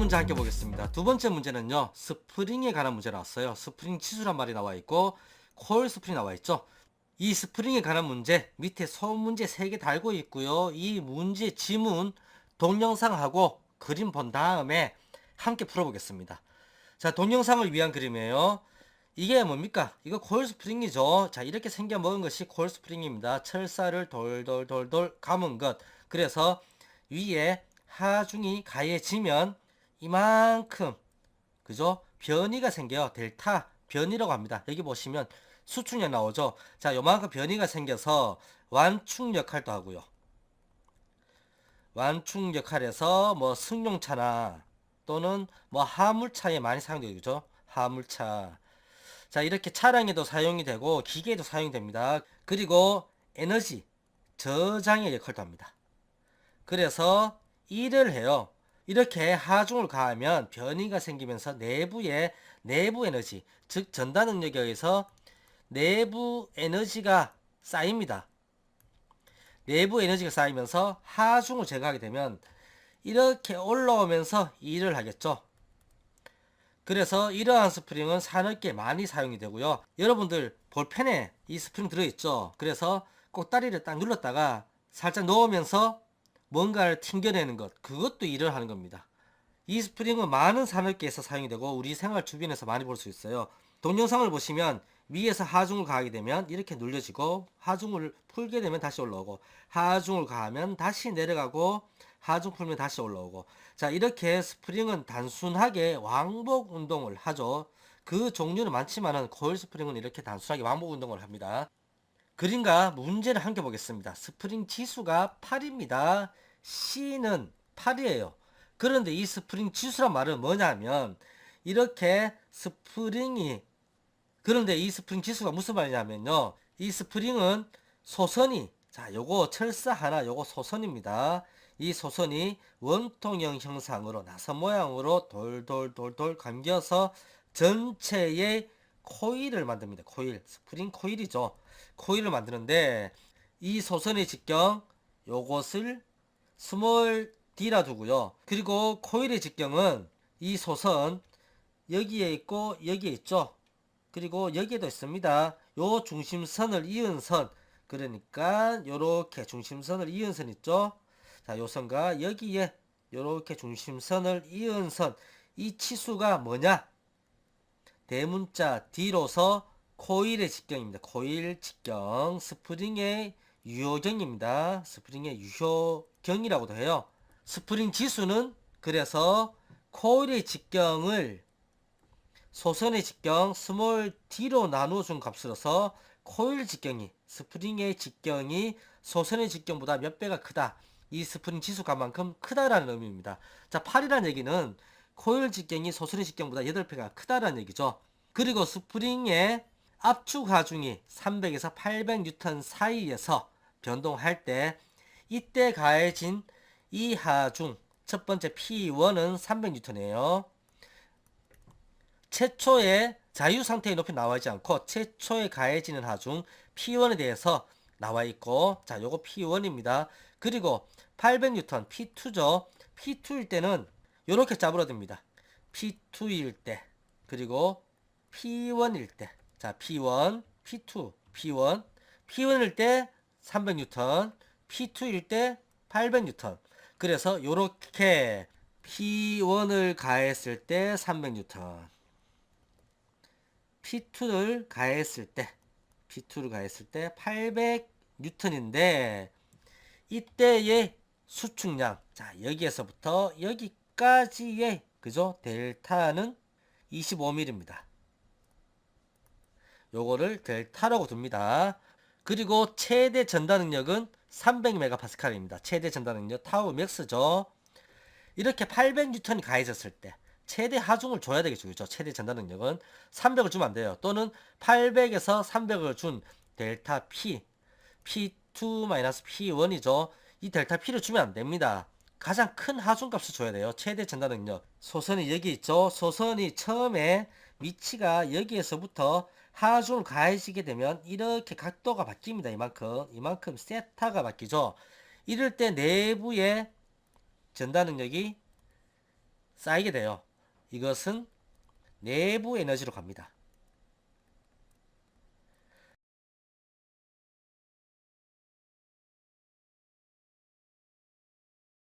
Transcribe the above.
문제 함께 보겠습니다. 두 번째 문제는요, 스프링에 관한 문제 나왔어요. 스프링 치수란 말이 나와 있고 코일 스프링 나와 있죠. 이 스프링에 관한 문제 밑에 소문제 3개 달고 있고요. 이 문제 지문 동영상하고 그림 본 다음에 함께 풀어보겠습니다. 자, 동영상을 위한 그림이에요. 이게 뭡니까? 이거 코일 스프링이죠. 자, 이렇게 생겨 먹은 것이 코일 스프링입니다. 철사를 돌돌돌돌 감은 것. 그래서 위에 하중이 가해지면 이만큼, 그죠? 변이가 생겨요. 델타 변이라고 합니다. 여기 보시면 수축력 나오죠. 자, 요만큼 변이가 생겨서 완축 역할도 하고요. 완축 역할에서 뭐 승용차나 또는 뭐 화물차에 많이 사용되죠. 화물차. 자, 이렇게 차량에도 사용이 되고 기계에도 사용이 됩니다. 그리고 에너지 저장의 역할도 합니다. 그래서 일을 해요. 이렇게 하중을 가하면 변이가 생기면서 내부 에너지, 즉 전달 능력에 의해서 내부 에너지가 쌓입니다. 내부 에너지가 쌓이면서 하중을 제거하게 되면 이렇게 올라오면서 일을 하겠죠. 그래서 이러한 스프링은 산업계에 많이 사용이 되고요. 여러분들 볼펜에 이 스프링 들어있죠. 그래서 꼭다리를 딱 눌렀다가 살짝 넣으면서 뭔가를 튕겨내는 것, 그것도 일을 하는 겁니다. 이 스프링은 많은 산업계에서 사용이 되고 우리 생활 주변에서 많이 볼 수 있어요. 동영상을 보시면 위에서 하중을 가하게 되면 이렇게 눌려지고 하중을 풀게 되면 다시 올라오고 하중을 가하면 다시 내려가고 하중 풀면 다시 올라오고, 자, 이렇게 스프링은 단순하게 왕복 운동을 하죠. 그 종류는 많지만은 코일 스프링은 이렇게 단순하게 왕복 운동을 합니다. 그림과 문제를 함께 보겠습니다. 스프링 지수가 8입니다. C는 8이에요. 그런데 이 스프링 지수란 말은 뭐냐면 이렇게 스프링이, 그런데 이 스프링 지수가 무슨 말이냐면요, 이 스프링은 소선이, 자, 요거 철사 하나, 요거 소선입니다. 이 소선이 원통형 형상으로 나선 모양으로 돌돌돌돌 감겨서 전체의 코일을 만듭니다. 코일, 스프링 코일이죠. 코일을 만드는데 이 소선의 직경 요것을 스몰 d라 두고요. 그리고 코일의 직경은 이 소선 여기에 있고 여기에 있죠. 그리고 여기에도 있습니다. 요 중심선을 이은 선, 그러니까 요렇게 중심선을 이은 선 있죠. 자, 요 선과 여기에 요렇게 중심선을 이은 선, 이 치수가 뭐냐? 대문자 D로서 코일의 직경입니다. 코일 직경, 스프링의 유효경입니다. 스프링의 유효경이라고도 해요. 스프링 지수는 그래서 코일의 직경을 소선의 직경 스몰 d로 나누어준 값으로서 코일 직경이, 스프링의 직경이 소선의 직경보다 몇 배가 크다. 이 스프링 지수 값만큼 크다라는 의미입니다. 자, 8이라는 얘기는 코일 직경이 소선의 직경보다 8배가 크다라는 얘기죠. 그리고 스프링의 압축 하중이 300에서 800N 사이에서 변동할 때 이때 가해진 이 하중, 첫 번째 P1은 300N이에요. 최초의 자유 상태의 높이 나와 있지 않고 최초에 가해지는 하중 P1에 대해서 나와 있고, 자, 요거 P1입니다. 그리고 800N P2죠. P2일 때는 요렇게 짜부러집니다. P2일 때, 그리고 P1일 때, 자, P1, P2, P1, P1일 때 300N, P2일 때 800N. 그래서 요렇게 P1을 가했을 때 300N, P2를 가했을 때 800N인데 이때의 수축량, 자, 여기에서부터 여기까지의, 그죠? 델타는 25mm입니다. 요거를 델타라고 둡니다. 그리고 최대 전달 능력은 300MPa입니다. 최대 전달 능력 타우 맥스죠. 이렇게 800N이 가해졌을 때 최대 하중을 줘야 되겠죠. 그죠? 최대 전달 능력은 300을 주면 안 돼요. 또는 800에서 300을 준 델타 P, P2-P1이죠. 이 델타 P를 주면 안 됩니다. 가장 큰 하중값을 줘야 돼요. 최대 전달 능력. 소선이 여기 있죠. 소선이 처음에 위치가 여기에서부터 하중을 가해지게 되면 이렇게 각도가 바뀝니다. 이만큼 세타가 바뀌죠. 이럴 때 내부의 전달 능력이 쌓이게 돼요. 이것은 내부 에너지로 갑니다.